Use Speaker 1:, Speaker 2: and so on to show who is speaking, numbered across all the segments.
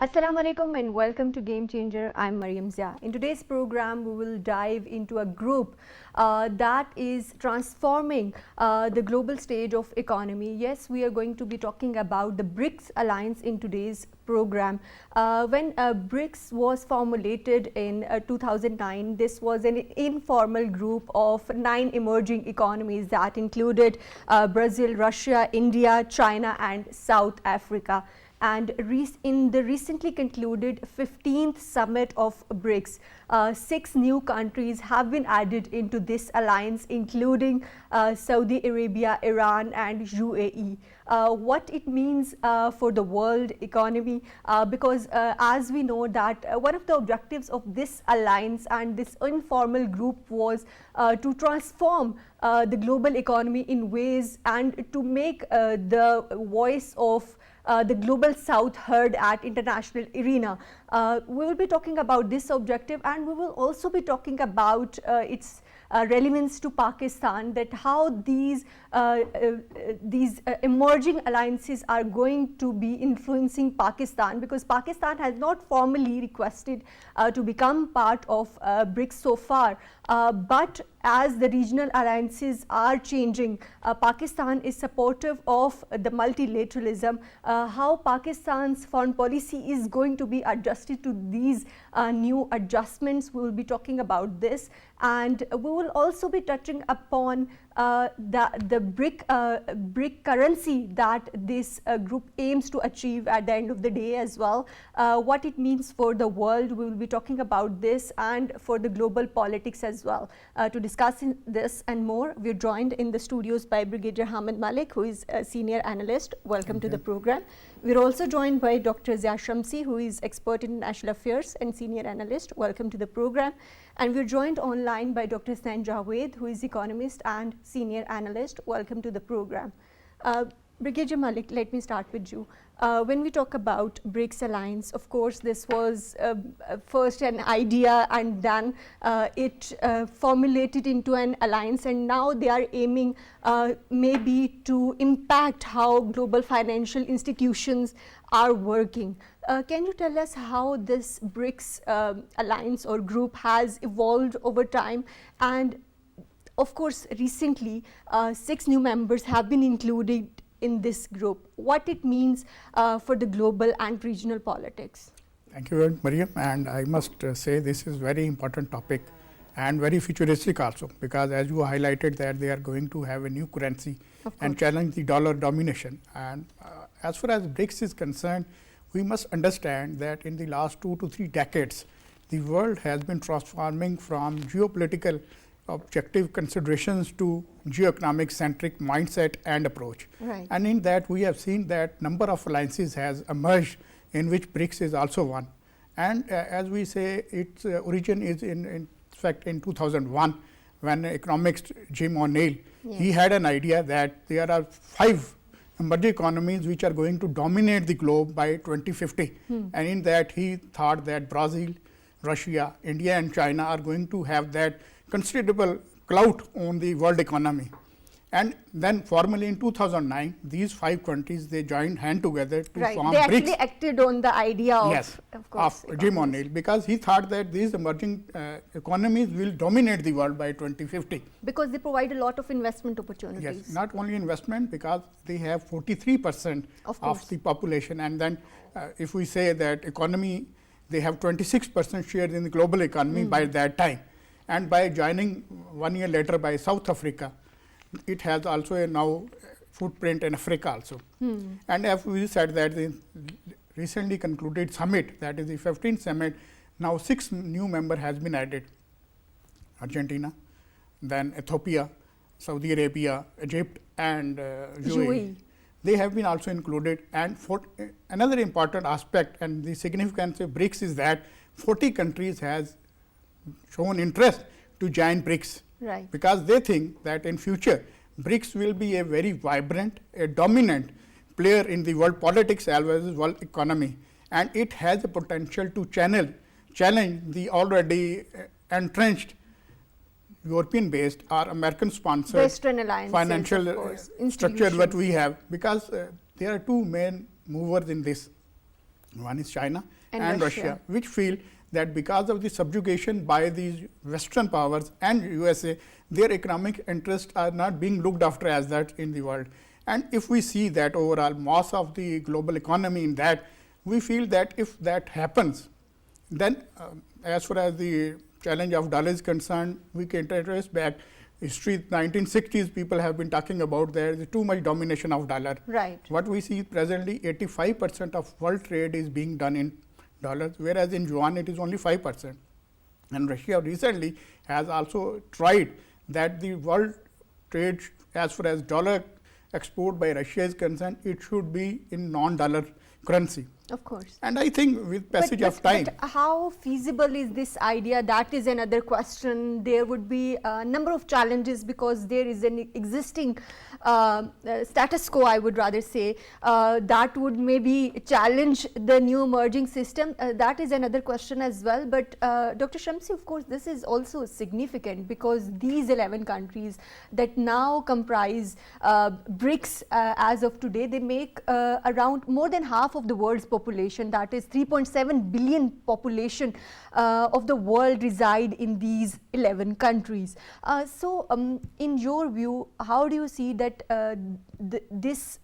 Speaker 1: Assalamu alaikum and welcome to Game Changer. I'm Maryam Zia. In today's program, we will dive into a group that is transforming the global stage of economy. Yes, we are going to be talking about the Brics alliance in today's program. When Brics was formulated in 2009, this was an informal group of 9 emerging economies that included Brazil, Russia, India, China and South Africa. And in the recently concluded 15th summit of Brics, 6 new countries have been added into this alliance, including Saudi Arabia, Iran and UAE. What it means for the world economy, because as we know that one of the objectives of this alliance and this informal group was to transform the global economy in ways and to make the voice of the global south heard at international arena. We will be talking about this objective, and we will also be talking about its relevance to Pakistan, that how these emerging alliances are going to be influencing Pakistan, because Pakistan has not formally requested to become part of Brics so far, but as the regional alliances are changing, Pakistan is supportive of the multilateralism. How Pakistan's foreign policy is going to be adjusted to these new adjustments, we will be talking about this, and we will also be touching upon the brick currency that this group aims to achieve at the end of the day as well, what it means for the world. We will be talking about this and for the global politics as well. To discuss this and more, we are joined in the studios by Brigadier Hamid Malik, who is a senior analyst. Welcome to the program. We are also joined by Dr. Zia Shamsi, who is expert in national affairs and senior analyst. Welcome to the program. And we are joined online by Dr. Hasnain Javed, who is economist and senior analyst. Welcome to the program. Brigadier Malik, let me start with you. When we talk about Brics Alliance, of course, this was first an idea, and then it formulated into an alliance, and now they are aiming maybe to impact how global financial institutions are working. Can you tell us how this Brics alliance or group has evolved over time? And of course, recently 6 new members have been included in this group. What it means for the global and regional politics?
Speaker 2: Thank you very much, Maryam, and I must say this is very important topic and very futuristic also, because as you highlighted that they are going to have a new currency and challenge the dollar domination. And as far as Brics is concerned, we must understand that in the last 2 to 3 decades, the world has been transforming from geopolitical objective considerations to geoeconomic centric mindset and approach.
Speaker 1: Right.
Speaker 2: And in that we have seen that number of alliances has emerged, in which Brics is also one. And as we say, its origin is in fact in 2001, when economist Jim O'Neill, he had an idea that there are 5 emerging economies which are going to dominate the globe by 2050. And in that he thought that Brazil, Russia, India and China are going to have that considerable clout on the world economy. And then formally in 2009, these 5 countries, they joined hand together to form
Speaker 1: They
Speaker 2: Brics.
Speaker 1: actually acted on the idea of
Speaker 2: Jim O'Neill, because he thought that these emerging economies will dominate the world by 2050.
Speaker 1: Because they provide a lot of investment opportunities.
Speaker 2: Yes, not only investment, because they have 43% of the population. And then if we say that economy, they have 26% share in the global economy by that time. And by joining 1 year later by South Africa, it has also a now footprint in Africa also. And as we said that the recently concluded summit, that is the 15th summit, now 6 new members has been added. Argentina, then Ethiopia, Saudi Arabia, Egypt and UAE. They have been also included. And for another important aspect and the significance of Brics is that 40 countries has shown interest to join Brics, because they think that in future Brics will be a very vibrant, a dominant player in the world politics as well as world economy, and it has the potential to challenge the already entrenched European based or American sponsored financial structure that we have, because there are 2 main movers in this. One is China and Russia, which feel that because of the subjugation by these Western powers and USA, their economic interests are not being looked after as that in the world. And if we see that overall mass of the global economy in that, we feel that if that happens, then as far as the challenge of dollar is concerned, we can trace back history. 1960s, people have been talking about there is too much domination of dollar.
Speaker 1: Right.
Speaker 2: What we see presently, 85% of world trade is being done in dollars, whereas in yuan it is only 5%. And Russia recently has also tried that the world trade, as far as dollar export by Russia is concerned, it should be in non-dollar currency.
Speaker 1: Of course.
Speaker 2: And I think with passage of time.
Speaker 1: But how feasible is this idea? That is another question. There would be a number of challenges because there is an existing status quo, I would rather say, that would maybe challenge the new emerging system. That is another question as well. But Dr. Shamsi, of course, this is also significant because these 11 countries that now comprise Brics as of today, they make around more than half of the world's population, that is 3.7 billion population of the world reside in these 11 countries. So in your view, how do you see that this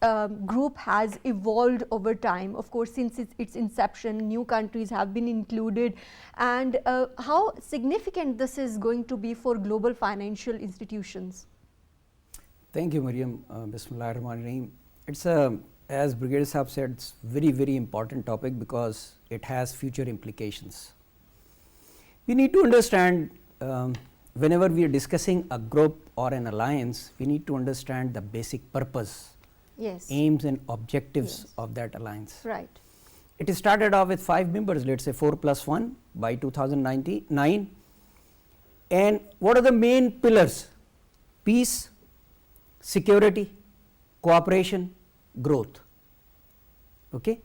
Speaker 1: group has evolved over time? Of course, since its inception, new countries have been included, and how significant this is going to be for global financial institutions?
Speaker 3: Thank you, Maryam. Bismillahirrahmanirrahim. It's a, as Brigadier Sahab said, it's very important topic because it has future implications. We need to understand whenever we are discussing a group or an alliance, we need to understand the basic purpose, aims and objectives of that alliance.
Speaker 1: Right.
Speaker 3: It started off with 5 members, let's say 4 plus 1 by 2009. And what are the main pillars? Peace, security, cooperation, growth. Okay?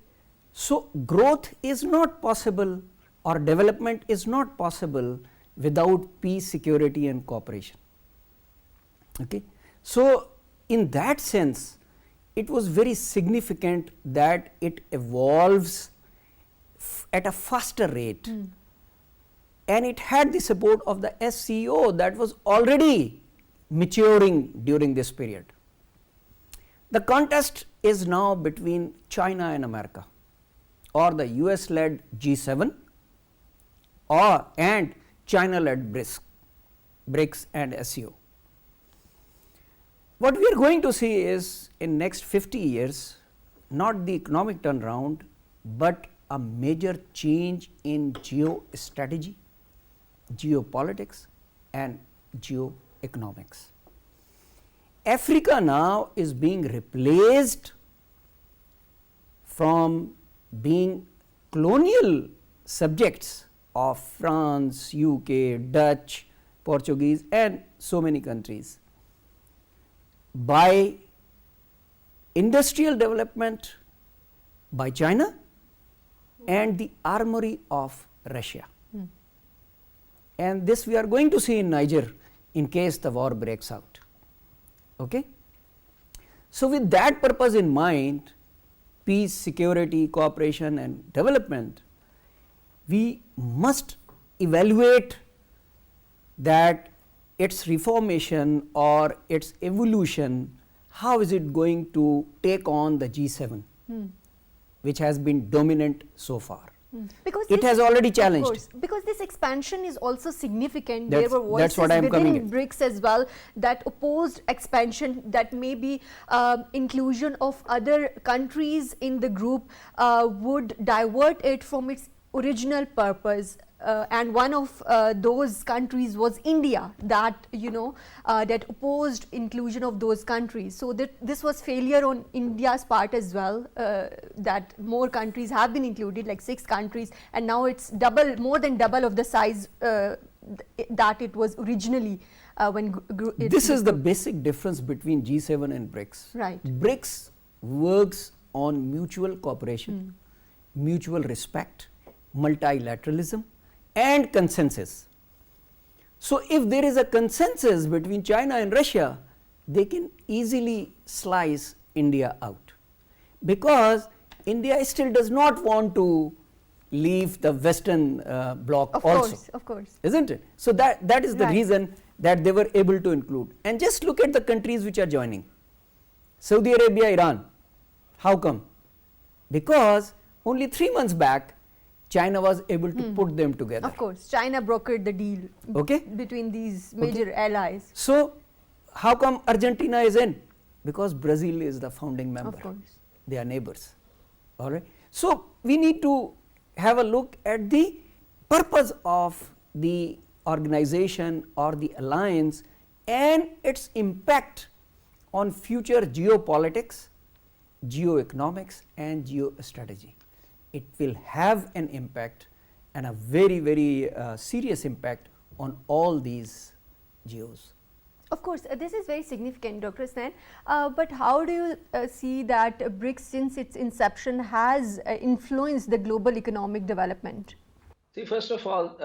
Speaker 3: So, growth is not possible or development is not possible without peace, security and cooperation. Okay? So, in that sense, it was very significant that it evolves at a faster rate and it had the support of the SCO that was already maturing during this period. The contest is now between China and America, or the US led G7 and China led Brics and SCO. What we are going to see is in next 50 years, not the economic turnaround, but a major change in geostrategy, geopolitics and geoeconomics. Africa now is being replaced from being colonial subjects of France, UK, Dutch, Portuguese and so many countries by industrial development by China and the armory of Russia. And this we are going to see in Niger in case the war breaks out. Okay? So, with that purpose in mind, peace, security, cooperation and development, we must evaluate that its reformation or its evolution, how is it going to take on the G7, which has been dominant so far. Because it has already challenged.
Speaker 1: Of course, because this expansion is also significant.
Speaker 3: There were voices
Speaker 1: within Brics as well that opposed expansion, that maybe inclusion of other countries in the group would divert it from its original purpose. And one of those countries was India, that that opposed inclusion of those countries. So that this was failure on India's part as well, that more countries have been included, like 6 countries, and now it's more than double of the size that it was originally when
Speaker 3: this is the basic difference between G7 and Brics.
Speaker 1: Right.
Speaker 3: Brics works on mutual cooperation, mutual respect, multilateralism and consensus. So, if there is a consensus between China and Russia, they can easily slice India out, because India still does not want to leave the Western bloc also.
Speaker 1: Of course.
Speaker 3: Isn't it? So that is the
Speaker 1: Right.
Speaker 3: reason that they were able to include. And just look at the countries which are joining. Saudi Arabia, Iran. How come? Because only 3 months back, China was able to put them together.
Speaker 1: Of course, China brokered the deal between these major allies.
Speaker 3: So, how come Argentina is in? Because Brazil is the founding member.
Speaker 1: Of course.
Speaker 3: They are neighbors. All right. So, we need to have a look at the purpose of the organization or the alliance and its impact on future geopolitics, geoeconomics and geostrategy. It will have an impact and a very, very serious impact on all these geos.
Speaker 1: Of course, this is very significant, Dr. Hasnain. But how do you see that BRICS, since its inception, has influenced the global economic development?
Speaker 4: See, first of all,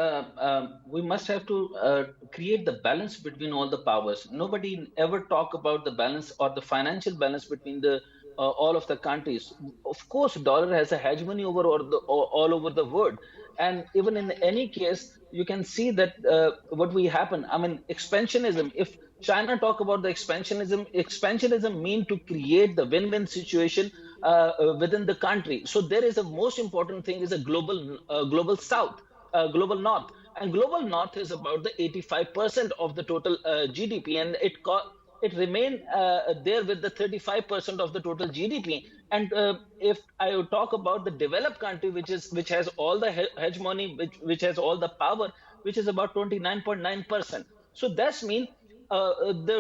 Speaker 4: we must have to create the balance between all the powers. Nobody ever talk about the balance or the financial balance between the all of the countries. Of course, dollar has a hegemony over all over the world, and even in any case, you can see that what will happen. I mean, expansionism. If China talk about the expansionism mean to create the win-win situation within the country. So there is a most important thing is a global south, global north, and global north is about the 85% of the total GDP, and it remain there with the 35% of the total GDP. And if I talk about the developed country, which has all the hegemony, which has all the power, which is about 29.9%. So that's mean the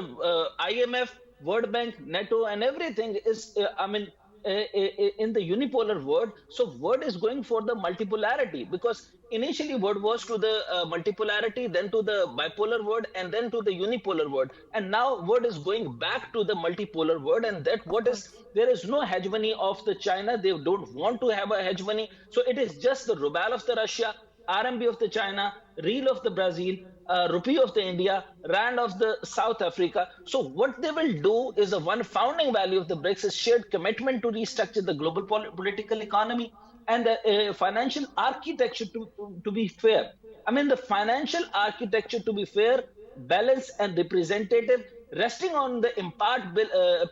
Speaker 4: IMF, World Bank, NATO, and everything is, in the unipolar world. So word is going for the multipolarity, because initially word was to the multipolarity, then to the bipolar word, and then to the unipolar word. And now word is going back to the multipolar word, and that what is, there is no hegemony of the China. They don't want to have a hegemony. So it is just the ruble of the Russia, RMB of the China, real of the Brazil, rupee of the India, rand of the South Africa. So what they will do is the one founding value of the BRICS is shared commitment to restructure the global political economy and the financial architecture to be fair. I mean, the financial architecture to be fair, balanced and representative, resting on the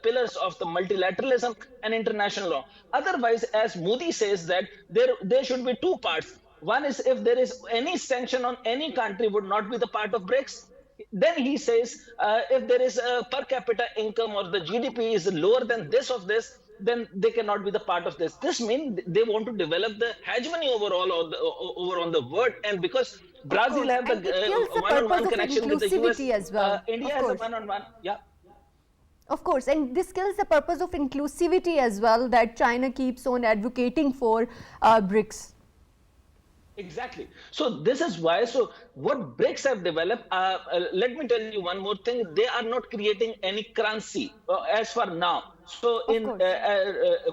Speaker 4: pillars of the multilateralism and international law. Otherwise, as Modi says, that there should be two parts. One is if there is any sanction on any country would not be the part of BRICS. Then he says if there is a per capita income or the GDP is lower than this of this, then they cannot be the part of this. This means they want to develop the hegemony overall over on the world, and because Brazil have the one-on-one connection with the US,
Speaker 1: as well.
Speaker 4: India has a one-on-one. Yeah.
Speaker 1: Of course, and this kills the purpose of inclusivity as well that China keeps on advocating for BRICS.
Speaker 4: Exactly. So this is why. So what BRICS have developed, let me tell you one more thing. They are not creating any currency as for now. So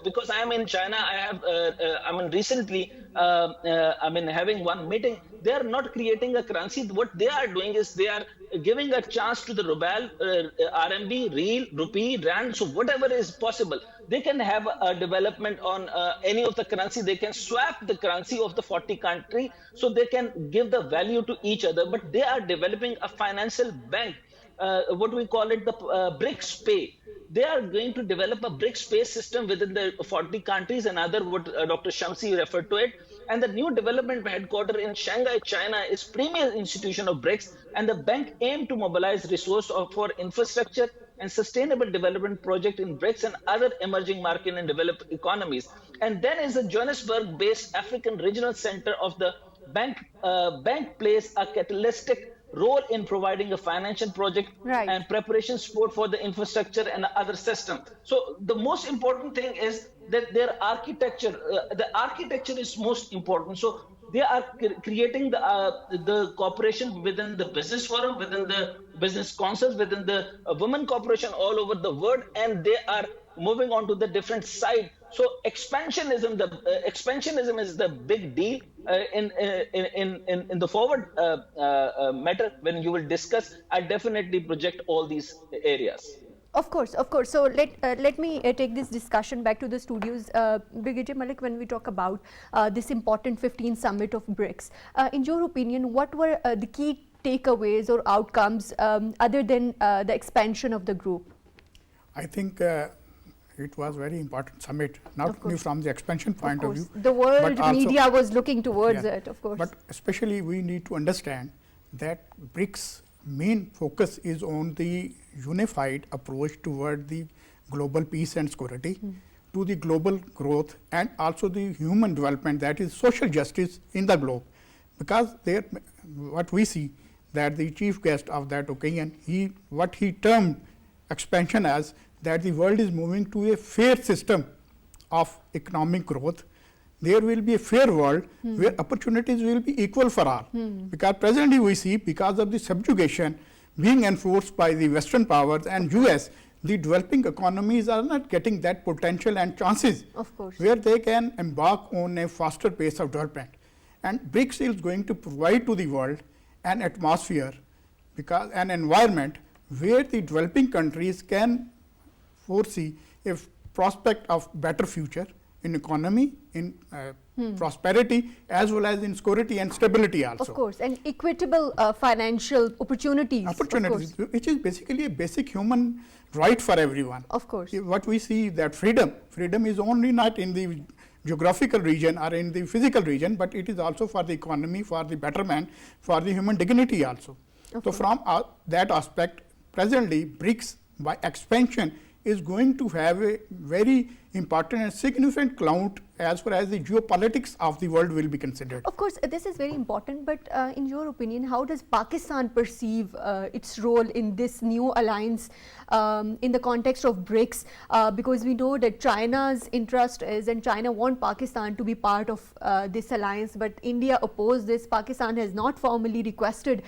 Speaker 4: because I am in China, I have recently having one meeting. They are not creating a currency. What they are doing is they are giving a chance to the ruble, RMB, real, rupee, rand. So whatever is possible, they can have a development on any of the currency. They can swap the currency of the 40 country, so they can give the value to each other. But they are developing a financial bank, what we call it, the BRICS Pay. They are going to develop a BRICS Pay system within the 40 countries, and other what Dr. Shamsi referred to it. And the new development headquarters in Shanghai, China is premier institution of BRICS, and the bank aim to mobilize resources for infrastructure and sustainable development project in BRICS and other emerging market and developed economies. And then is the Johannesburg-based African Regional Center of the bank. Bank plays a catalytic role in providing a financial project and preparation support for the infrastructure and other system. So the most important thing is that their architecture, the architecture is most important. So they are creating the cooperation within the business forum, within the business councils, within the women cooperation all over the world, and they are moving on to the different side. So expansionism is the big deal in the forward matter when you will discuss. I definitely project all these areas.
Speaker 1: Of course, of course. So let me take this discussion back to the studios. Brigadier Malik, when we talk about this important 15th summit of BRICS, in your opinion, what were the key takeaways or outcomes other than the expansion of the group?
Speaker 2: I think it was very important summit, not only from the expansion point of view.
Speaker 1: The world media was looking towards it, of course.
Speaker 2: But especially we need to understand that BRICS main focus is on the unified approach toward the global peace and security, to the global growth, and also the human development, that is social justice in the globe. Because there, what we see that the chief guest of that occasion, what he termed expansion as that the world is moving to a fair system of economic growth. There will be a fair world where opportunities will be equal for all. Because presently we see, because of the subjugation being enforced by the Western powers and US, the developing economies are not getting that potential and chances where they can embark on a faster pace of development. And BRICS is going to provide to the world an atmosphere, because an environment where the developing countries can foresee a prospect of better future in economy, in prosperity, as well as in security and stability also.
Speaker 1: Of course, and equitable financial opportunities.
Speaker 2: Opportunities, which is basically a basic human right for everyone.
Speaker 1: Of course.
Speaker 2: What we see that freedom is only not in the geographical region or in the physical region, but it is also for the economy, for the betterment, for the human dignity also. So from that aspect, presently BRICS by expansion is going to have a very important and significant clout as far as the geopolitics of the world will be considered.
Speaker 1: Of course, this is very important, but in your opinion, how does Pakistan perceive its role in this new alliance in the context of BRICS? Because we know that China's interest is, and China wants Pakistan to be part of this alliance, but India opposed this. Pakistan has not formally requested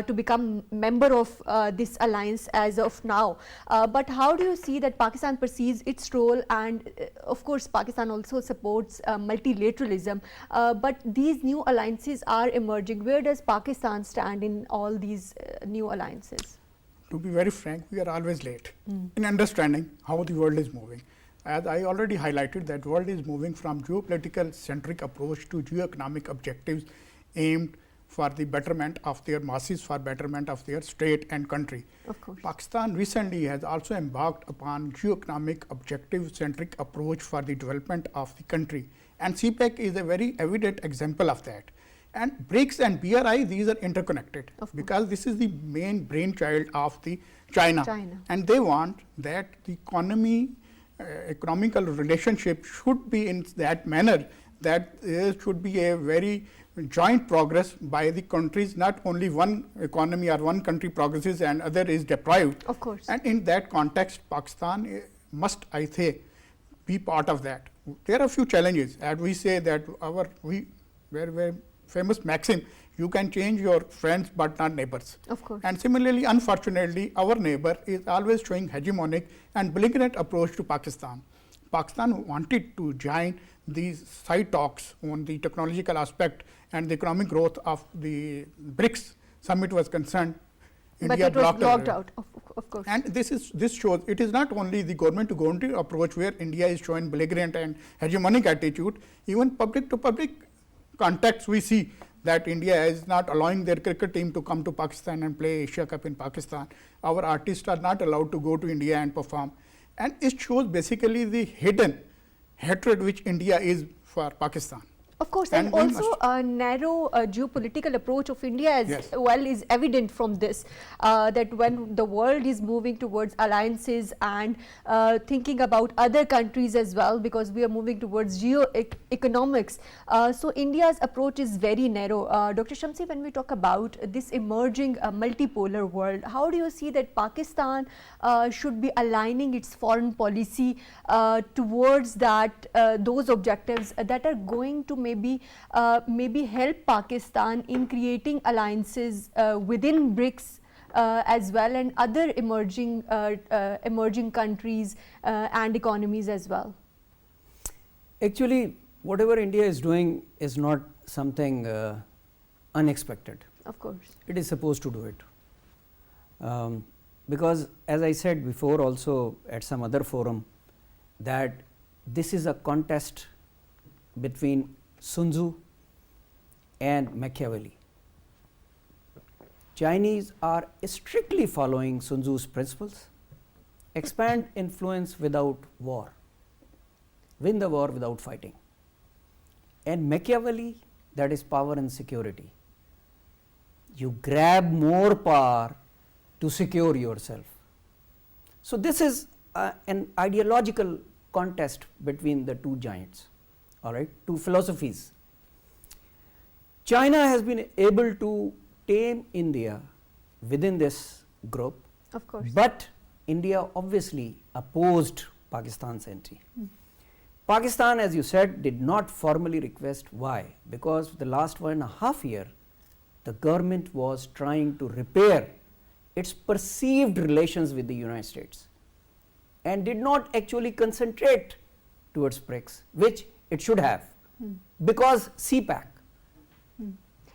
Speaker 1: to become member of this alliance as of now. But how do you see that Pakistan perceives its role? And of course, Pakistan also supports multilateralism, but these new alliances are emerging. Where does Pakistan stand in all these new alliances?
Speaker 2: To be very frank, we are always late in understanding how the world is moving. As I already highlighted, that world is moving from geopolitical centric approach to geo-economic objectives aimed for the betterment of their masses, for betterment of their state and country.
Speaker 1: Of course.
Speaker 2: Pakistan recently has also embarked upon geo-economic objective-centric approach for the development of the country, and CPEC is a very evident example of that. And BRICS and BRI, these are interconnected, because this is the main brainchild of the China. And they want that the economical relationship should be in that manner, that there should be a very joint progress by the countries, not only one economy or one country progresses and other is deprived.
Speaker 1: Of course.
Speaker 2: And in that context, Pakistan must, I say, be part of that. There are a few challenges, and we say that very famous maxim, you can change your friends but not neighbors.
Speaker 1: Of course.
Speaker 2: And similarly, unfortunately, our neighbor is always showing hegemonic and belligerent approach to Pakistan. Pakistan wanted to join these side talks on the technological aspect and the economic growth of the BRICS summit was concerned.
Speaker 1: But India it was blocked out, of course.
Speaker 2: And this shows it is not only the government to government approach where India is showing belligerent and hegemonic attitude, even public to public contacts we see that India is not allowing their cricket team to come to Pakistan and play Asia Cup in Pakistan. Our artists are not allowed to go to India and perform. And it shows basically the hidden hatred which India is for Pakistan.
Speaker 1: Of course, and also a narrow geopolitical approach of India as well is evident from this, that when the world is moving towards alliances and thinking about other countries as well, because we are moving towards geo-economics, so India's approach is very narrow. Dr. Shamsi, when we talk about this emerging multipolar world, how do you see that Pakistan should be aligning its foreign policy towards that those objectives that are going to maybe help Pakistan in creating alliances within BRICS as well, and other emerging countries and economies as well?
Speaker 3: Actually, whatever India is doing is not something unexpected.
Speaker 1: Of course.
Speaker 3: It is supposed to do it. because as I said before also at some other forum, that this is a contest between Sun Tzu and Machiavelli. Chinese are strictly following Sun Tzu's principles: expand influence without war, win the war without fighting. And Machiavelli, that is power and security. You grab more power to secure yourself. So this is an ideological contest between the two giants, all right, two philosophies. China has been able to tame India within this group,
Speaker 1: Of course.
Speaker 3: but India obviously opposed Pakistan's entry. Pakistan, as you said, did not formally request. Why? Because the last 1.5 years, the government was trying to repair its perceived relations with the United States and did not actually concentrate towards Brics, which it should have, because CPAC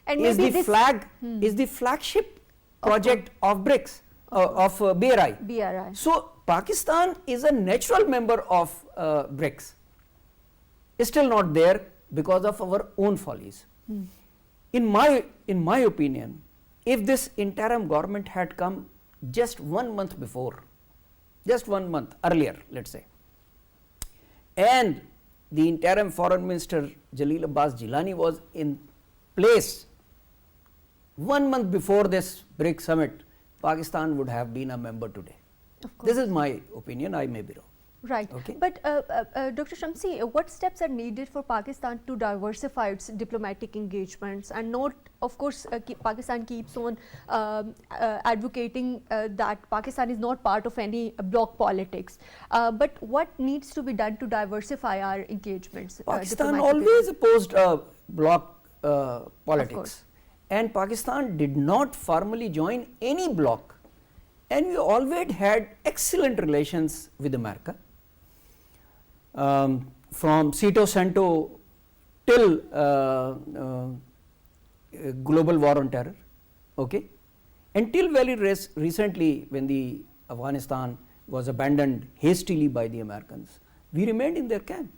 Speaker 1: And
Speaker 3: is
Speaker 1: maybe
Speaker 3: the
Speaker 1: this
Speaker 3: flag, is the flagship project of Brics, of BRI.
Speaker 1: BRI.
Speaker 3: So Pakistan is a natural member of Brics. It's still not there because of our own follies. In my opinion, if this interim government had come just 1 month before, just 1 month earlier, let's say, and the interim foreign minister Jalil Abbas Jilani was in place 1 month before this BRICS summit, Pakistan would have been a member today.
Speaker 1: Of course.
Speaker 3: This is my opinion, I may be wrong.
Speaker 1: Right.
Speaker 3: Okay.
Speaker 1: But Dr. Shamsi, what steps are needed for Pakistan to diversify its diplomatic engagements and not, of course, Pakistan keeps on advocating that Pakistan is not part of any bloc politics. But what needs to be done to diversify our engagements?
Speaker 3: Pakistan
Speaker 1: diplomatically?
Speaker 3: always opposed bloc politics,
Speaker 1: course.
Speaker 3: and Pakistan did not formally join any bloc, and we always had excellent relations with America. From Cito Santo till global war on terror, okay, until very recently when the Afghanistan was abandoned hastily by the Americans, we remained in their camp.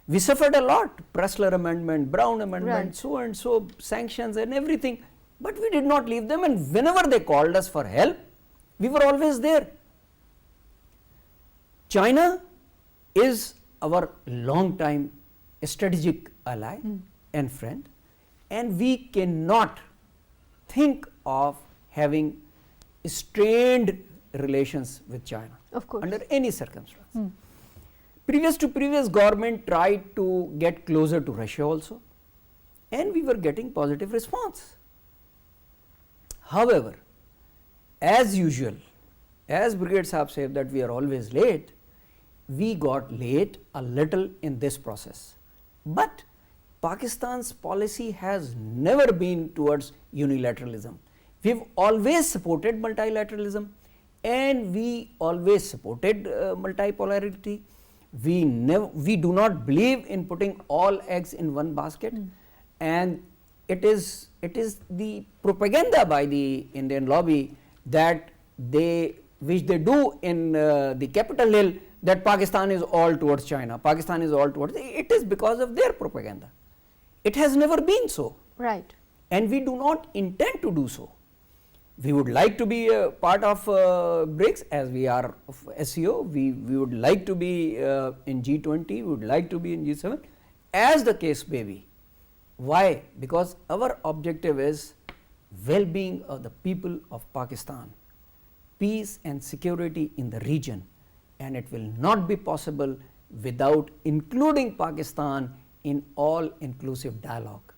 Speaker 3: We suffered a lot, Pressler Amendment, Brown Amendment,
Speaker 1: Right.
Speaker 3: so and so, sanctions and everything, but we did not leave them, and whenever they called us for help, we were always there. China is our long time strategic ally and friend, and we cannot think of having strained relations with China
Speaker 1: Of course.
Speaker 3: under any circumstance. Previous government tried to get closer to Russia also, and we were getting positive response. However, as usual, as Brigade Saab said that we are always late, we got late a little in this process. But Pakistan's policy has never been towards unilateralism. We have always supported multilateralism, and we always supported multipolarity. We do not believe in putting all eggs in one basket, and it is the propaganda by the Indian lobby that which they do in the Capitol Hill, that Pakistan is all towards China, Pakistan is all towards, it is because of their propaganda. It has never been so.
Speaker 1: Right.
Speaker 3: And we do not intend to do so. We would like to be a part of BRICS, as we are of SEO. We would like to be in G20, we would like to be in G7, as the case may be. Why? Because our objective is well-being of the people of Pakistan, peace and security in the region, and it will not be possible without including Pakistan in all inclusive dialogue,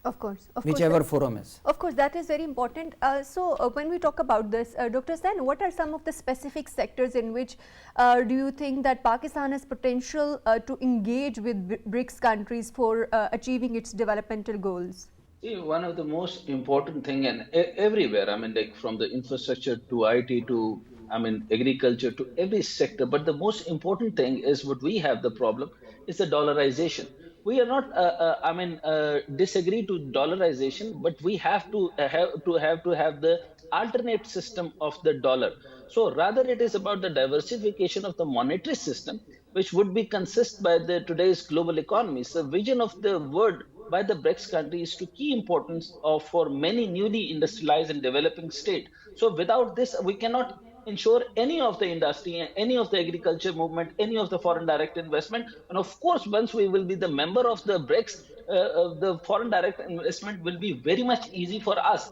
Speaker 1: Of course. Of
Speaker 3: whichever
Speaker 1: course.
Speaker 3: forum is.
Speaker 1: Of course, that is very important. So, when we talk about this, Dr. Hasnain, what are some of the specific sectors in which do you think that Pakistan has potential to engage with BRICS countries for achieving its developmental goals?
Speaker 4: See, one of the most important thing, and everywhere, I mean, like from the infrastructure to IT to, I mean, agriculture to every sector, but the most important thing is what we have the problem is the dollarization. we are not, disagree to dollarization, but we have the alternate system of the dollar. So rather, it is about the diversification of the monetary system, which would be consist by the today's global economies. The vision of the word by the Brics countries to key importance of for many newly industrialized and developing state. So without this, we cannot ensure any of the industry, any of the agriculture movement, any of the foreign direct investment. And of course, once we will be the member of the Brics, the foreign direct investment will be very much easy for us.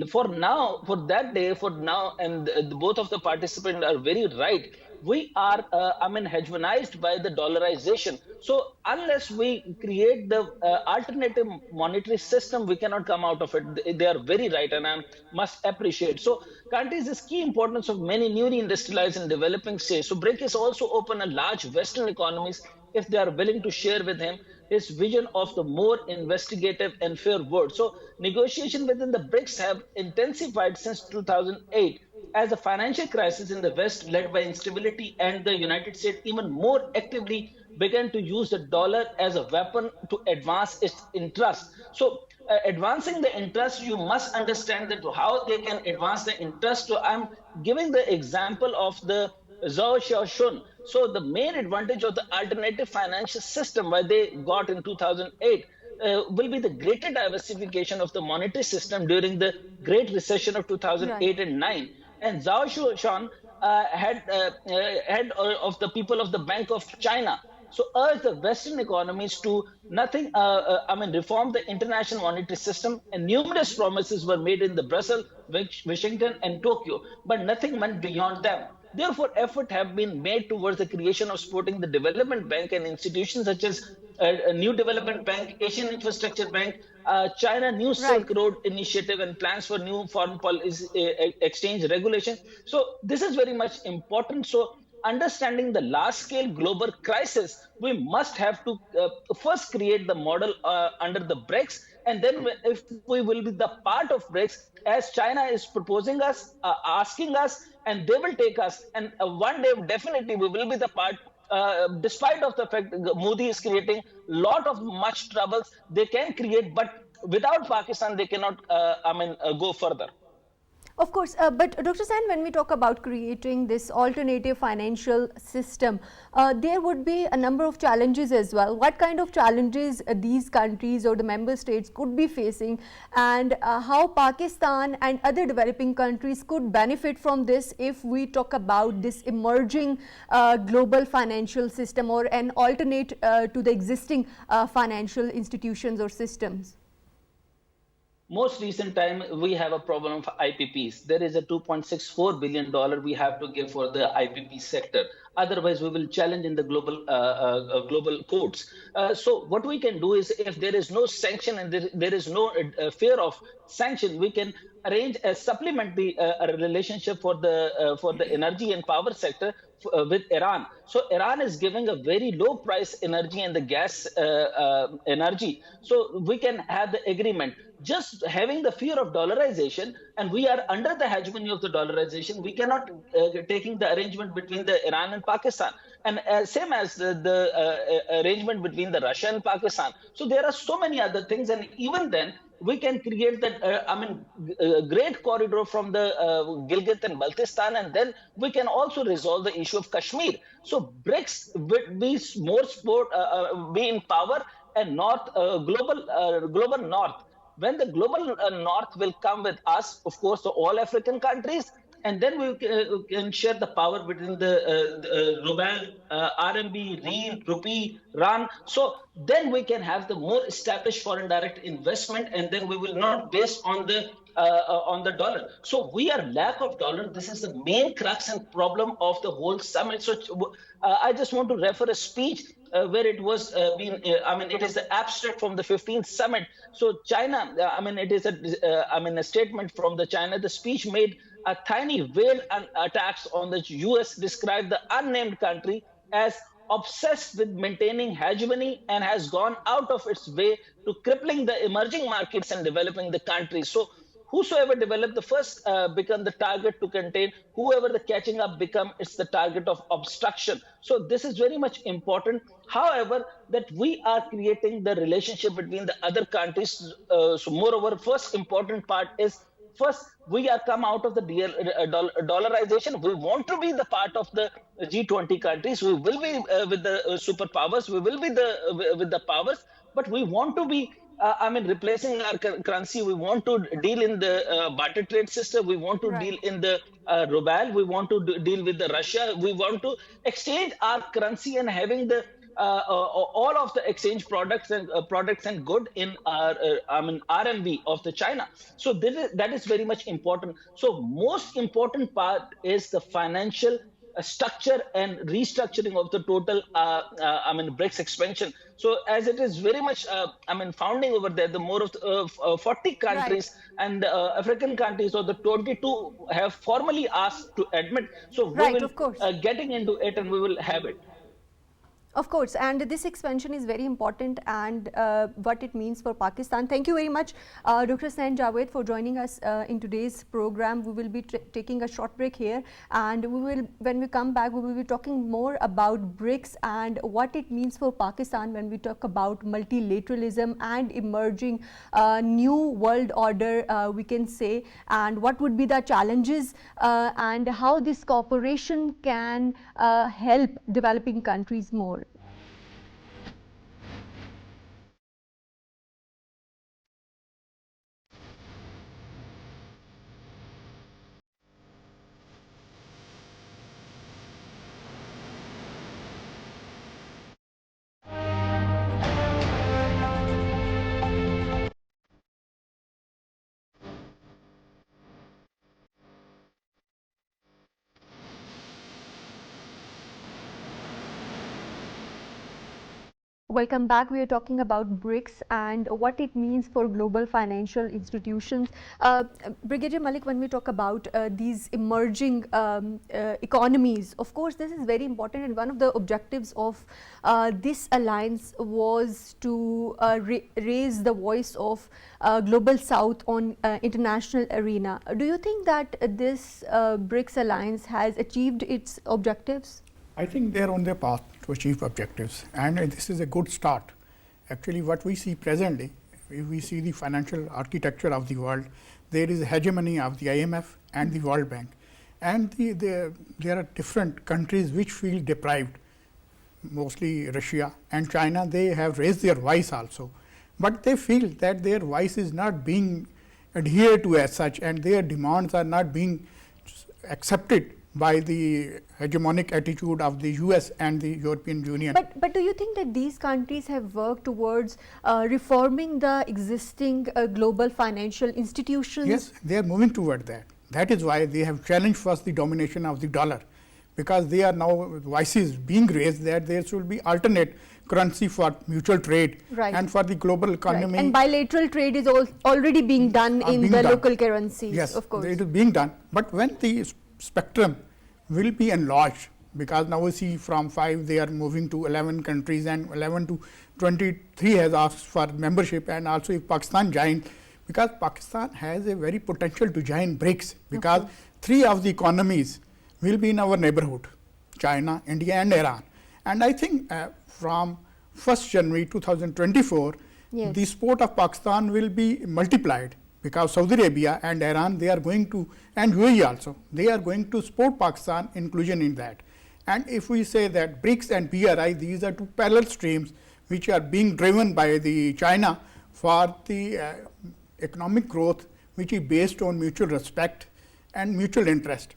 Speaker 4: For now, for that day, for now, and both of the participants are very right. We are, hegemonized by the dollarization. So unless we create the alternative monetary system, we cannot come out of it. They are very right, and I must appreciate. So countries is key importance of many newly industrialized and developing states. So BRIC is also open a large Western economies if they are willing to share with him his vision of the more investigative and fair world. So negotiation within the BRICS have intensified since 2008 as the financial crisis in the West, led by instability, and the United States even more actively began to use the dollar as a weapon to advance its interests. So, advancing the interest, you must understand that how they can advance the interest. So, I'm giving the example of the Zhao Xiaoshun. So, the main advantage of the alternative financial system, why they got in 2008, will be the greater diversification of the monetary system during the Great Recession of
Speaker 1: Right.
Speaker 4: 2008 and 9. And Zhao Shuan head of the people of the Bank of China, so urged the Western economies to nothing, reform the international monetary system. And numerous promises were made in the Brussels, Washington, and Tokyo, but nothing went beyond them. Therefore, efforts have been made towards the creation of supporting the development bank and institutions such as a new development bank, Asian infrastructure bank, China New Silk
Speaker 1: Right.
Speaker 4: Road initiative, and plans for new foreign policy exchange regulation. So this is very much important. So understanding the large scale global crisis, we must have to first create the model under the BRICS, and then if we will be the part of BRICS, as China is proposing us, asking us, and they will take us, and one day definitely we will be the part. Despite of the fact Modi is creating lot of much troubles, they can create, but without Pakistan, they cannot. Go further.
Speaker 1: Of course, but Dr. Sain, when we talk about creating this alternative financial system, there would be a number of challenges as well. What kind of challenges these countries or the member states could be facing, and how Pakistan and other developing countries could benefit from this if we talk about this emerging global financial system or an alternate to the existing financial institutions or systems?
Speaker 4: Most recent time we have a problem of IPPs. There is a $2.64 billion we have to give for the IPP sector. Otherwise, we will challenge in the global courts. So what we can do is, if there is no sanction and there is no fear of sanction, we can arrange a supplementary relationship for the energy and power sector with Iran. So Iran is giving a very low price energy and the gas energy. So we can have the agreement. Just having the fear of dollarization, and we are under the hegemony of the dollarization, we cannot taking the arrangement between the Iran and Pakistan, and same as the arrangement between the Russia and Pakistan. So there are so many other things, and even then we can create that great corridor from the Gilgit and Baltistan, and then we can also resolve the issue of Kashmir. So BRICS will be more be in power, and global north. When the global north will come with us, of course, the all African countries, and then we can share the power between the ruble, RMB, Riyal, Rupee, Rand. So then we can have the more established foreign direct investment, and then we will not base on the dollar. So we are lack of dollar. This is the main crux and problem of the whole summit. So I just want to refer a speech where it was it is the abstract from the 15th summit. So China, it is a statement from the China. The speech made a tiny veiled attacks on the U.S. described the unnamed country as obsessed with maintaining hegemony and has gone out of its way to crippling the emerging markets and developing the countries. So whosoever develop the first become the target to contain, whoever the catching up become, it's the target of obstruction. So this is very much important. However, that we are creating the relationship between the other countries. So moreover, first important part is, first, we are come out of the dollarization. We want to be the part of the G20 countries. We will be with the superpowers. We will be with the powers, but we want to be. Replacing our currency. We want to deal in the barter trade system. We want to deal in the ruble. We want to deal with the Russia. We want to exchange our currency and having the all of the exchange products and good in our RMB of the China. So that is very much important. So most important part is the financial structure and restructuring of the total Brics expansion. So as it is very much founding over there, the more of 40 countries and African countries, or the 22 have formally asked to admit. So we will getting into it and we will have it.
Speaker 1: Of course, and this expansion is very important, and what it means for Pakistan. Thank you very much, Dr. Hasnain, Javed, for joining us in today's program. We will be taking a short break here, and when we come back, we will be talking more about BRICS and what it means for Pakistan when we talk about multilateralism and emerging new world order, we can say, and what would be the challenges and how this cooperation can help developing countries more. Welcome back. We are talking about BRICS and what it means for global financial institutions. Brigadier Malik, when we talk about these emerging economies, of course, this is very important, and one of the objectives of this alliance was to raise the voice of global South on international arena. Do you think that this BRICS alliance has achieved its objectives?
Speaker 2: I think they are on their path to achieve objectives, and this is a good start. Actually, what we see presently, if we see the financial architecture of the world, there is a hegemony of the IMF and the World Bank, and there are different countries which feel deprived, mostly Russia and China. They have raised their voice also, but they feel that their voice is not being adhered to as such, and their demands are not being accepted by the hegemonic attitude of the US and the European Union.
Speaker 1: But do you think that these countries have worked towards reforming the existing global financial institutions?
Speaker 2: Yes, they are moving toward that. That is why they have challenged first the domination of the dollar, because they are now voices being raised that there should be alternate currency for mutual trade and for the global economy.
Speaker 1: And bilateral trade is already being done in the local currencies.
Speaker 2: Yes,
Speaker 1: of course.
Speaker 2: it is being done. But when the spectrum will be enlarged, because now we see from 5 they are moving to 11 countries, and 11 to 23 has asked for membership, and also if Pakistan joins, because Pakistan has a very potential to join BRICS, because 3 of the economies will be in our neighborhood, China, India and Iran. And I think from 1st January 2024, the support of Pakistan will be multiplied, because Saudi Arabia and Iran, they are going to, and UAE also, they are going to support Pakistan inclusion in that. And if we say that BRICS and BRI, these are 2 parallel streams which are being driven by the China for the economic growth, which is based on mutual respect and mutual interest.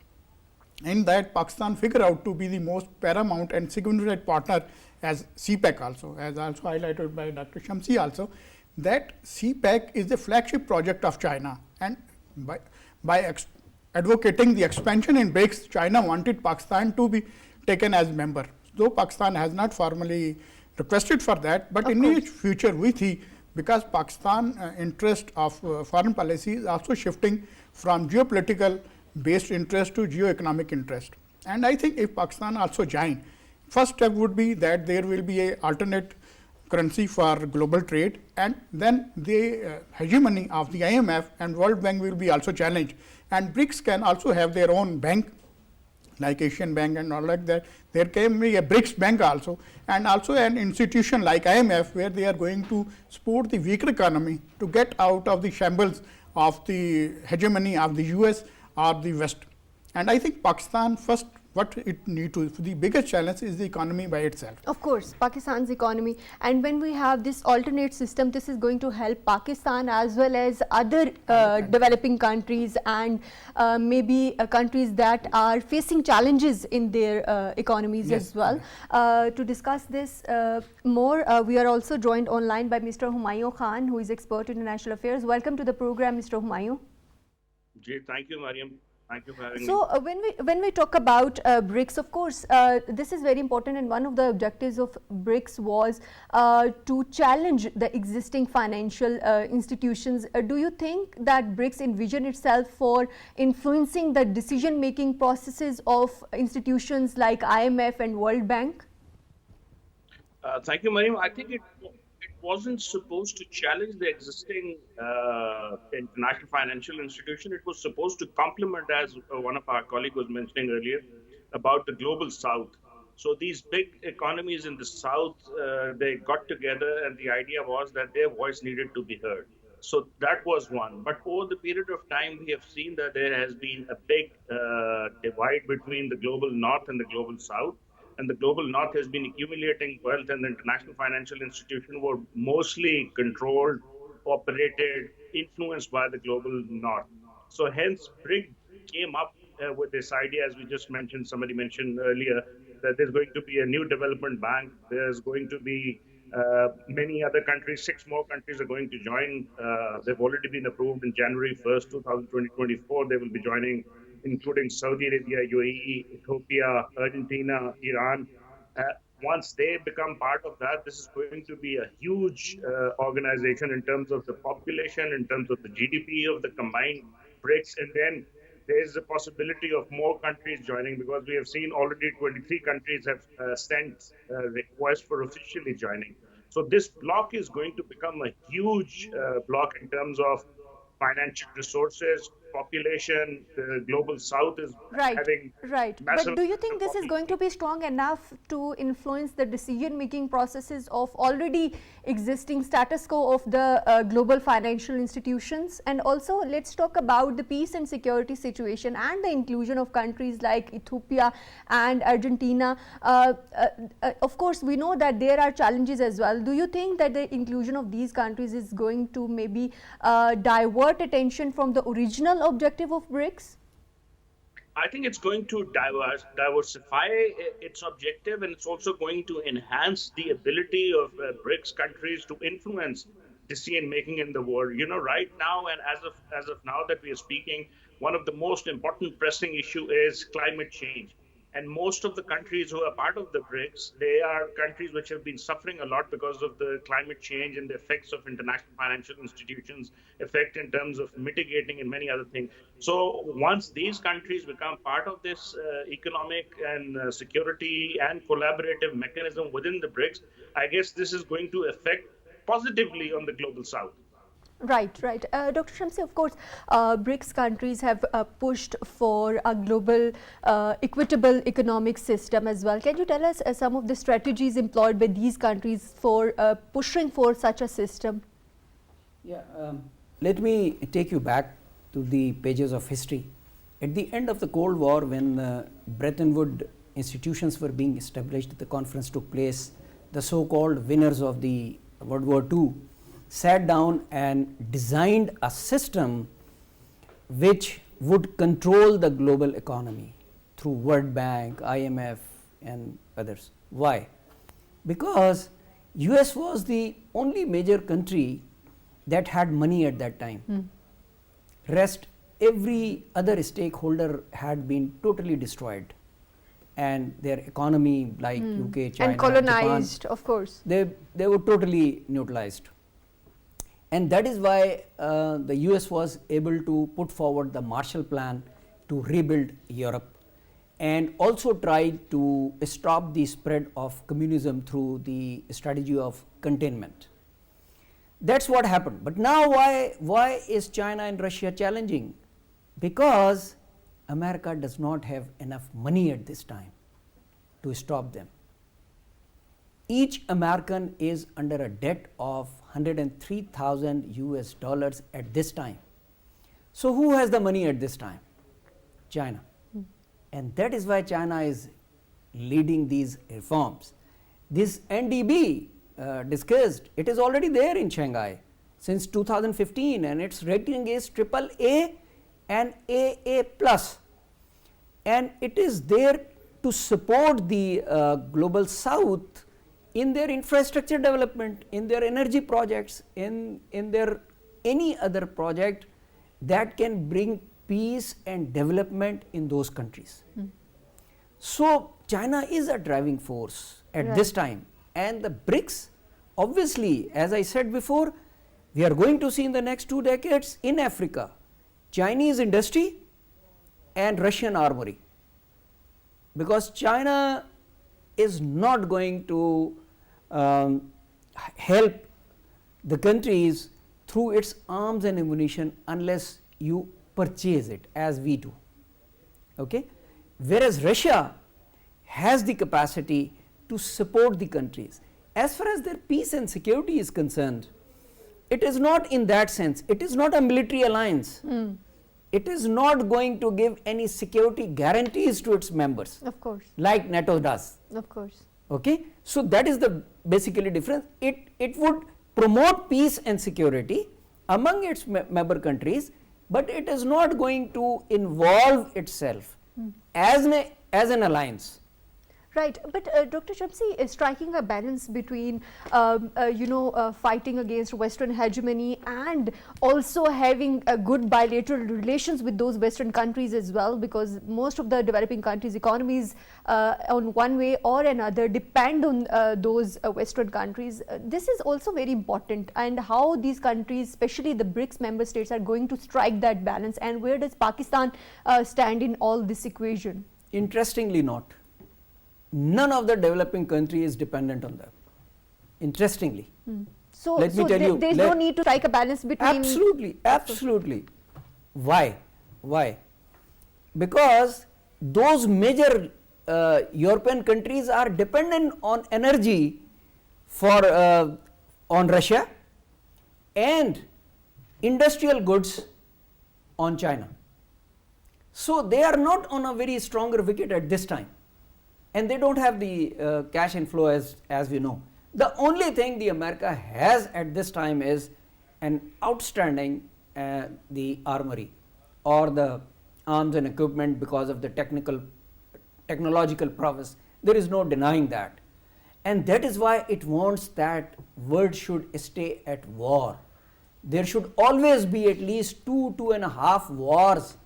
Speaker 2: In that, Pakistan figure out to be the most paramount and significant partner as CPEC also, as also highlighted by Dr. Shamsi also, that CPEC is the flagship project of China, and by advocating the expansion in BRICS, China wanted Pakistan to be taken as member. Though Pakistan has not formally requested for that, but in the future we see, because Pakistan interest of foreign policy is also shifting from geopolitical based interest to geo-economic interest. And I think if Pakistan also join, first step would be that there will be a alternate currency for global trade, and then the hegemony of the IMF and World Bank will be also challenged. And BRICS can also have their own bank, like Asian Bank and all like that. There can be a BRICS bank also, and also an institution like IMF, where they are going to support the weaker economy to get out of the shambles of the hegemony of the US or the West. And I think Pakistan first, what it need to, the biggest challenge is the economy by itself.
Speaker 1: Of course, Pakistan's economy, and when we have this alternate system, this is going to help Pakistan as well as other developing countries, and maybe countries that are facing challenges in their economies as well. To discuss this more, we are also joined online by Mr. Hamayoun Khan, who is expert in international affairs. Welcome to the program, Mr. Hamayoun.
Speaker 5: Thank you, Maryam. Thank you for having me.
Speaker 1: So, when we talk about BRICS, of course, this is very important, and one of the objectives of BRICS was to challenge the existing financial institutions. Do you think that BRICS envision itself for influencing the decision-making processes of institutions like IMF and World Bank?
Speaker 5: Thank you, Maryam. I think it wasn't supposed to challenge the existing international financial institution. It was supposed to complement, as one of our colleagues was mentioning earlier, about the global south. So these big economies in the south, they got together, and the idea was that their voice needed to be heard. So that was one. But over the period of time, we have seen that there has been a big divide between the global north and the global south. And the global north has been accumulating wealth, and the international financial institutions were mostly controlled, operated, influenced by the global north. So hence, Brig came up with this idea, as we just mentioned, somebody mentioned earlier, that there's going to be a new development bank. There's going to be many other countries, 6 more countries are going to join. They've already been approved in January 1st, 2024. They will be joining, including Saudi Arabia, UAE, Ethiopia, Argentina, Iran. Once they become part of that, this is going to be a huge organization in terms of the population, in terms of the GDP of the combined BRICS. And then there's a possibility of more countries joining, because we have seen already 23 countries have sent requests for officially joining. So this block is going to become a huge block in terms of financial resources, population. The global south is having massive.
Speaker 1: But do you think this is going to be strong enough to influence the decision-making processes of already existing status quo of the global financial institutions? And also, let's talk about the peace and security situation and the inclusion of countries like Ethiopia and Argentina. Of course, we know that there are challenges as well. Do you think that the inclusion of these countries is going to maybe divert attention from the original objective of BRICS?
Speaker 5: I think it's going to diversify its objective, and it's also going to enhance the ability of BRICS countries to influence decision making in the world. You know, right now, and as of now that we are speaking, one of the most important pressing issue is climate change. And most of the countries who are part of the BRICS, they are countries which have been suffering a lot because of the climate change and the effects of international financial institutions, effect in terms of mitigating and many other things. So once these countries become part of this economic and security and collaborative mechanism within the BRICS, I guess this is going to affect positively on the global south.
Speaker 1: Right. Dr. Shamsi, of course, BRICS countries have pushed for a global equitable economic system as well. Can you tell us some of the strategies employed by these countries for pushing for such a system?
Speaker 3: Yeah, let me take you back to the pages of history. At the end of the Cold War, when Bretton Woods institutions were being established, the conference took place, the so-called winners of the World War II sat down and designed a system which would control the global economy through World Bank, IMF and others. Why? Because US was the only major country that had money at that time. Rest, every other stakeholder had been totally destroyed, and their economy like UK, China,
Speaker 1: and colonized,
Speaker 3: Japan,
Speaker 1: of course.
Speaker 3: They were totally neutralized. And that is why the US was able to put forward the Marshall Plan to rebuild Europe. and also tried to stop the spread of communism through the strategy of containment. That's what happened. But now why is China and Russia challenging? Because America does not have enough money at this time to stop them. Each American is under a debt of 103,000 US dollars at this time. So who has the money at this time? China. And that is why China is leading these reforms. This NDB discussed, it is already there in Shanghai since 2015, and its rating is AAA and AA plus, and it is there to support the global south in their infrastructure development, in their energy projects, in their any other project that can bring peace and development in those countries. So China is a driving force at this time, and the BRICS, obviously, as I said before, we are going to see in the next 2 decades in Africa Chinese industry and Russian armory, because China is not going to help the countries through its arms and ammunition unless you purchase it, as we do. Okay? Whereas Russia has the capacity to support the countries. As far as their peace and security is concerned, it is not in that sense. It is not a military alliance. It is not going to give any security guarantees to its members.
Speaker 1: Of course.
Speaker 3: Like NATO does.
Speaker 1: Of course.
Speaker 3: Okay? So that is the basically difference. It would promote peace and security among its member countries, but it is not going to involve itself as an alliance.
Speaker 1: Right, but Dr. Shamsi is striking a balance between, fighting against Western hegemony and also having good bilateral relations with those Western countries as well, because most of the developing countries' economies, on one way or another, depend on those Western countries. This is also very important, and how these countries, especially the BRICS member states, are going to strike that balance, and where does Pakistan stand in all this equation?
Speaker 3: Interestingly not. None of the developing country is dependent on them. Interestingly.
Speaker 1: So,
Speaker 3: let me tell you,
Speaker 1: there is no need to strike a balance between...
Speaker 3: Absolutely. Why? Because those major European countries are dependent on energy on Russia and industrial goods on China. So they are not on a very stronger wicket at this time. And they don't have the cash inflow as we know. The only thing the America has at this time is an outstanding the armory or the arms and equipment because of the technological prowess. There is no denying that. And that is why it wants that world should stay at war. There should always be at least 2.5 wars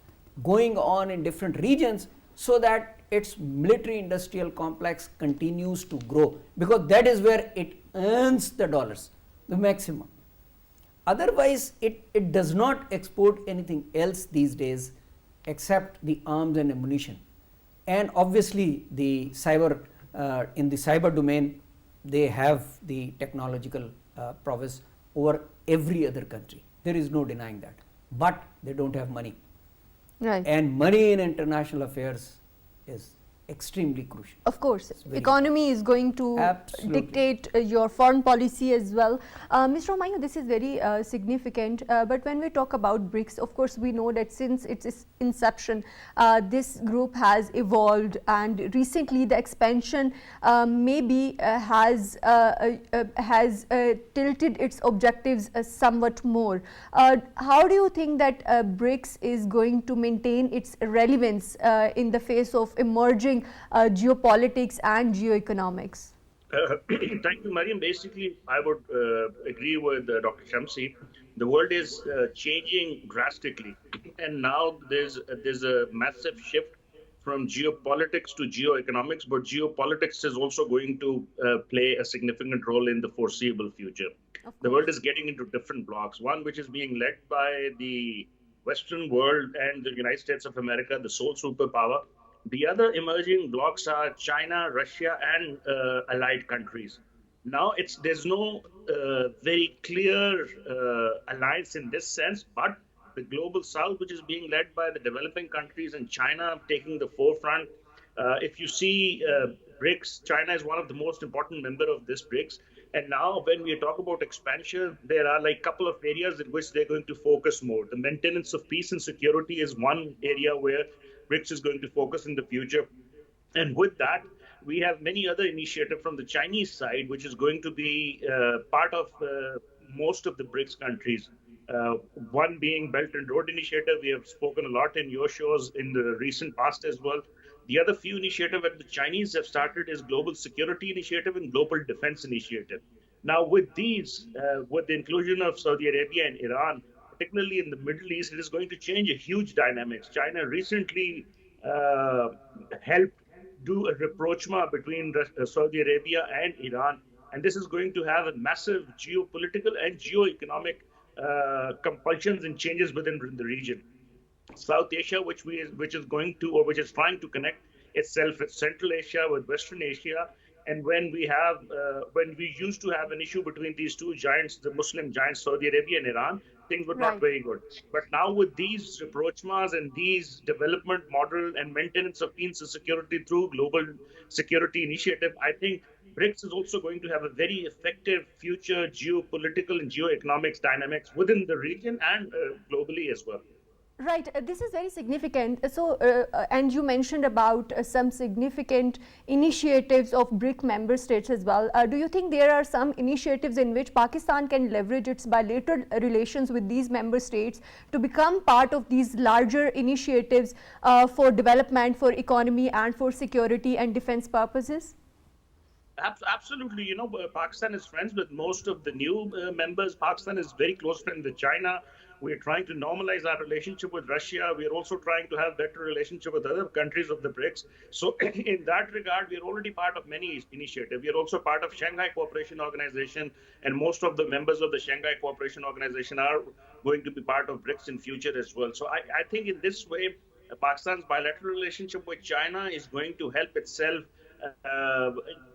Speaker 3: going on in different regions, so that its military industrial complex continues to grow, because that is where it earns the dollars, the maximum. Otherwise, it does not export anything else these days except the arms and ammunition. And obviously, the cyber in the cyber domain, they have the technological prowess over every other country. There is no denying that. But they don't have money.
Speaker 1: Right.
Speaker 3: And money in international affairs is extremely crucial.
Speaker 1: Of course, economy is going to dictate your foreign policy as well. Mr. Hamayoun, this is very significant, but when we talk about BRICS, of course we know that since its inception, this group has evolved, and recently the expansion maybe has tilted its objectives somewhat more. How do you think that BRICS is going to maintain its relevance in the face of emerging geopolitics and geoeconomics?
Speaker 5: Thank you, Maryam. Basically, I would agree with Dr. Shamsi. The world is changing drastically, and now there's a massive shift from geopolitics to geoeconomics, but geopolitics is also going to play a significant role in the foreseeable future. The world is getting into different blocks, one which is being led by the Western world and the United States of America, the sole superpower, The other emerging blocs are China, Russia, and allied countries. Now, there's no very clear alliance in this sense, but the global south, which is being led by the developing countries and China taking the forefront. If you see Brics, China is one of the most important member of this Brics. And now when we talk about expansion, there are like a couple of areas in which they're going to focus more. The maintenance of peace and security is one area where Brics is going to focus in the future. And with that, we have many other initiatives from the Chinese side, which is going to be part of most of the BRICS countries. One being Belt and Road Initiative. We have spoken a lot in your shows in the recent past as well. The other few initiatives that the Chinese have started is Global Security Initiative and Global Defense Initiative. Now, with these, with the inclusion of Saudi Arabia and Iran, particularly in the Middle East, it is going to change a huge dynamics. China recently helped do a rapprochement between Saudi Arabia and Iran, and this is going to have a massive geopolitical and geo-economic compulsions and changes within the region. South Asia, which is going to, or which is trying to connect itself with Central Asia, with Western Asia. And when we used to have an issue between these two giants, the Muslim giants, Saudi Arabia and Iran, things were not very good. But now with these rapprochements and these development model and maintenance of peace and security through Global Security Initiative, I think BRICS is also going to have a very effective future geopolitical and geoeconomics dynamics within the region and globally as well.
Speaker 1: Right, this is very significant. So, and you mentioned about some significant initiatives of BRIC member states as well. Do you think there are some initiatives in which Pakistan can leverage its bilateral relations with these member states to become part of these larger initiatives for development, for economy, and for security and defense purposes?
Speaker 5: Absolutely. You know, Pakistan is friends with most of the new members. Pakistan is very close friend with China. We're trying to normalize our relationship with Russia. We're also trying to have better relationship with other countries of the BRICS. So in that regard, we're already part of many initiatives. We're also part of Shanghai Cooperation Organization, and most of the members of the Shanghai Cooperation Organization are going to be part of BRICS in future as well. So I think in this way, Pakistan's bilateral relationship with China is going to help itself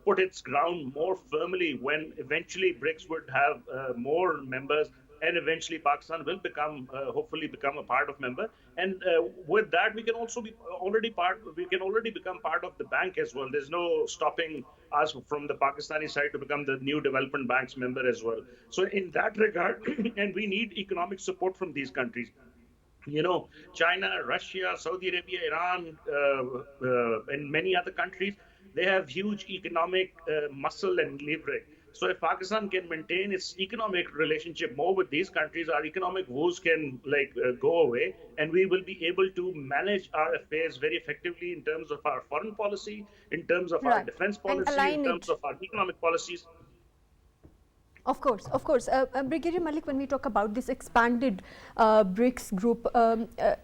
Speaker 5: put its ground more firmly when eventually BRICS would have more members, and eventually Pakistan will hopefully become a part of member. And with that, we can also be already become part of the bank as well. There's no stopping us from the Pakistani side to become the new development bank's member as well. So in that regard, and we need economic support from these countries. You know, China, Russia, Saudi Arabia, Iran, and many other countries, they have huge economic muscle and leverage. So if Pakistan can maintain its economic relationship more with these countries, our economic woes can go away, and we will be able to manage our affairs very effectively in terms of our foreign policy, in terms of our defense policy, in terms of our economic policies.
Speaker 1: Of course, of course. Brigadier Malik, when we talk about this expanded BRICS group,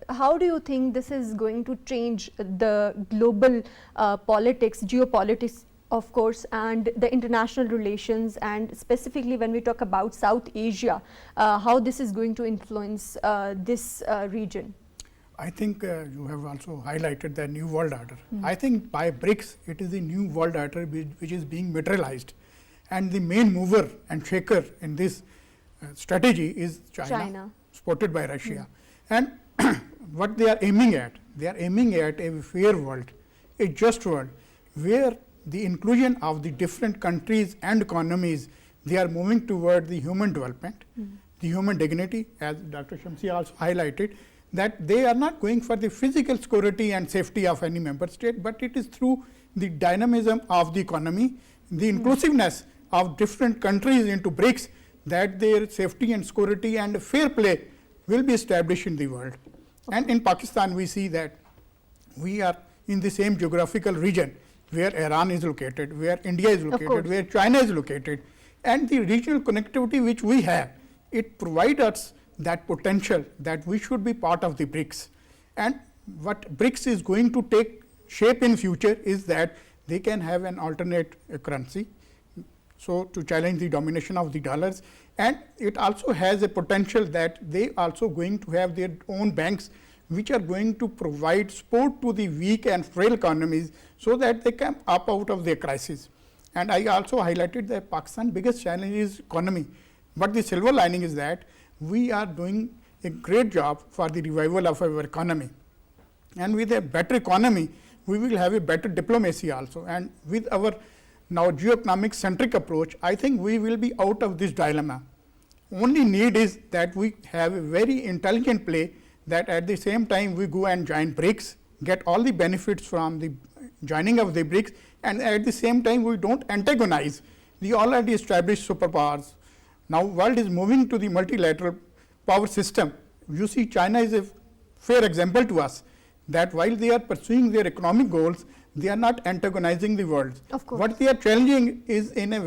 Speaker 1: how do you think this is going to change the global politics, geopolitics, of course, and the international relations, and specifically when we talk about South Asia, how this is going to influence this region?
Speaker 2: I think you have also highlighted the new world order. I think by BRICS, it is the new world order which is being materialized. And the main mover and shaker in this strategy is China, supported by Russia. And what they are aiming at a fair world, a just world, where the inclusion of the different countries and economies, they are moving toward the human development, the human dignity, as Dr. Shamsi also highlighted, that they are not going for the physical security and safety of any member state, but it is through the dynamism of the economy, the inclusiveness of different countries into BRICS, that their safety and security and fair play will be established in the world. And in Pakistan, we see that we are in the same geographical region where Iran is located, where India is located, where China is located. And the regional connectivity which we have, it provides us that potential that we should be part of the BRICS. And what BRICS is going to take shape in future is that they can have an alternate currency, so to challenge the domination of the dollars, and it also has a potential that they also going to have their own banks which are going to provide support to the weak and frail economies so that they come up out of their crisis. And I also highlighted that Pakistan's biggest challenge is economy, but the silver lining is that we are doing a great job for the revival of our economy. And with a better economy, we will have a better diplomacy also. And with our now geoeconomic centric approach, I think we will be out of this dilemma. Only need is that we have a very intelligent play, that at the same time we go and join Brics, get all the benefits from the joining of the Brics, and at the same time we don't antagonize the already established superpowers. Now world is moving to the multilateral power system. You see, China is a fair example to us, that while they are pursuing their economic goals, they are not antagonizing the world.
Speaker 1: Of course.
Speaker 2: What they are challenging is in a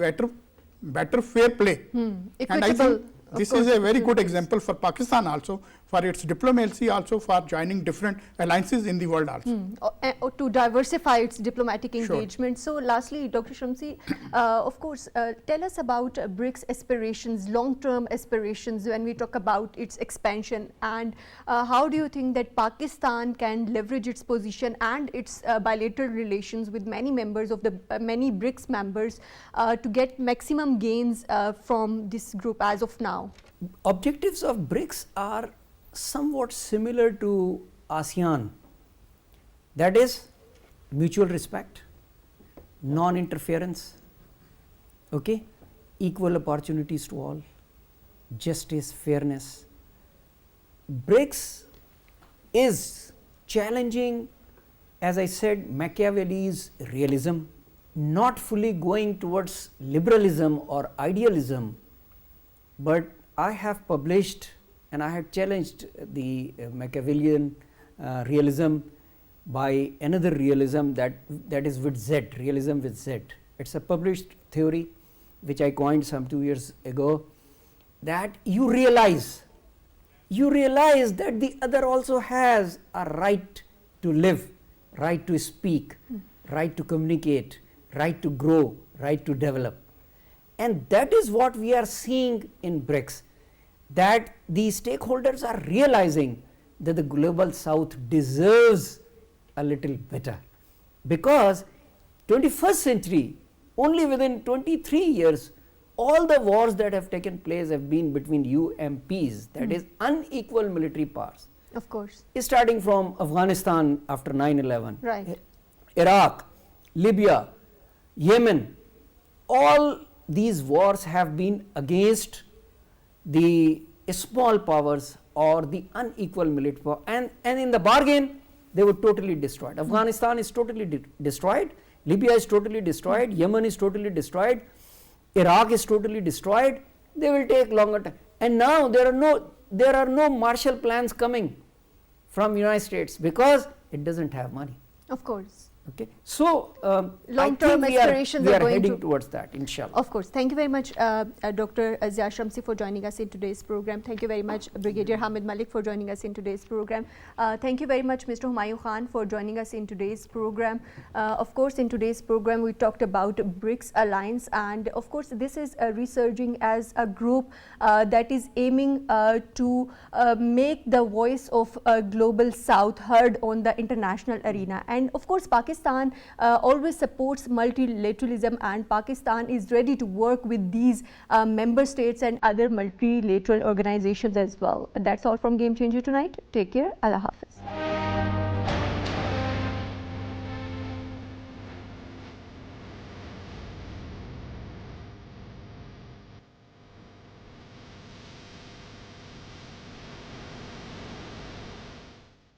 Speaker 2: better fair play. And I think this is a very good example for Pakistan also, for its diplomacy also, for joining different alliances in the world also.
Speaker 1: To diversify its diplomatic
Speaker 2: Sure.
Speaker 1: engagement. So lastly, Dr. Shamsi, of course, tell us about Brics aspirations, long-term aspirations when we talk about its expansion, and how do you think that Pakistan can leverage its position and its bilateral relations with many members of the many Brics members to get maximum gains from this group as of now?
Speaker 3: Objectives of Brics are somewhat similar to ASEAN, that is mutual respect, non-interference, okay, equal opportunities to all, justice, fairness. Brics is challenging, as I said, Machiavelli's realism, not fully going towards liberalism or idealism, but I have published and I have challenged the Machiavellian realism by another realism that is with Z, realism with Z. It's a published theory which I coined some 2 years ago, that you realize that the other also has a right to live, right to speak, right to communicate, right to grow, right to develop. And that is what we are seeing in Brics, that the stakeholders are realizing that the global south deserves a little better, because 21st century, only within 23 years, all the wars that have taken place have been between UMPs, that is unequal military powers.
Speaker 1: Of course.
Speaker 3: Starting from Afghanistan after 9/11,
Speaker 1: Right.
Speaker 3: Iraq, Libya, Yemen, all these wars have been against the small powers or the unequal military power, and in the bargain they were totally destroyed. Afghanistan is totally destroyed, Libya is totally destroyed, Yemen is totally destroyed, Iraq is totally destroyed. They will take longer time, and now there are no Marshall plans coming from United States because it doesn't have money.
Speaker 1: Of course.
Speaker 3: Okay, so
Speaker 1: long-term aspirations
Speaker 3: we
Speaker 1: are
Speaker 3: are
Speaker 1: going
Speaker 3: heading
Speaker 1: to
Speaker 3: towards that, inshallah.
Speaker 1: Of course. Thank you very much, Dr. Zia Shamsi, for joining us in today's program. Thank you very much, Brigadier Hamid Malik, for joining us in today's program. Thank you very much, Mr. Hamayoun Khan, for joining us in today's program. Of course, in today's program, we talked about Brics Alliance, and of course, this is resurging as a group that is aiming to make the voice of global South heard on the international arena. And of course, Pakistan always supports multilateralism, and Pakistan is ready to work with these member states and other multilateral organizations as well. That's all from Game Changer tonight. Take care. Allah Hafiz.